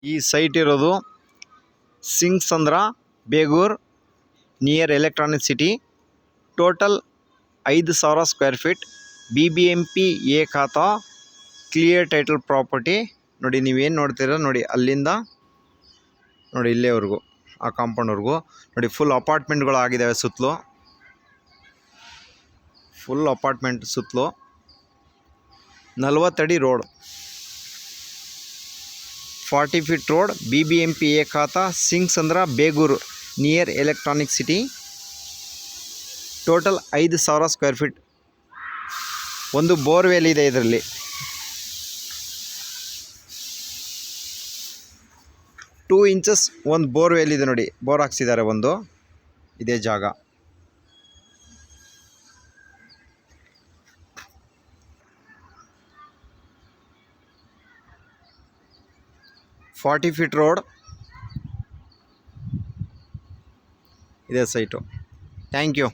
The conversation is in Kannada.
ಈ ಸೈಟ್ ಇರೋದು Singasandra Begur near electronic city. Total 5,000 square feet. BBMP A khata, clear title property. ನೋಡಿ ನೀವೇನು ನೋಡ್ತೀರ ನೋಡಿ, ಅಲ್ಲಿಂದ ನೋಡಿ ಇಲ್ಲೇವರೆಗೂ, ಆ ಕಾಂಪೌಂಡ್ವರೆಗೂ ನೋಡಿ. ಫುಲ್ ಅಪಾರ್ಟ್ಮೆಂಟ್ಗಳು ಆಗಿದ್ದಾವೆ ಸುತ್ತಲೂ. ಫುಲ್ ಅಪಾರ್ಟ್ಮೆಂಟ್ ಸುತ್ತಲೂ 40 ಅಡಿ road, 40 feet road. BBMP A khata, Singasandra Begur near electronic city. Total 5,000 square feet. ಒಂದು ಬೋರ್ವೆಲ್ ಇದೆ ಇದರಲ್ಲಿ. ಟೂ ಇಂಚಸ್ ಒಂದು ಬೋರ್ವೆಲ್ ಇದೆ ನೋಡಿ, ಬೋರ್ ಹಾಕ್ಸಿದ್ದಾರೆ ಒಂದು. ಇದೇ ಜಾಗ. ಫಾರ್ಟಿ ಫೀಟ್ ರೋಡ್ ಇದೆ ಸೈಟು. Thank you.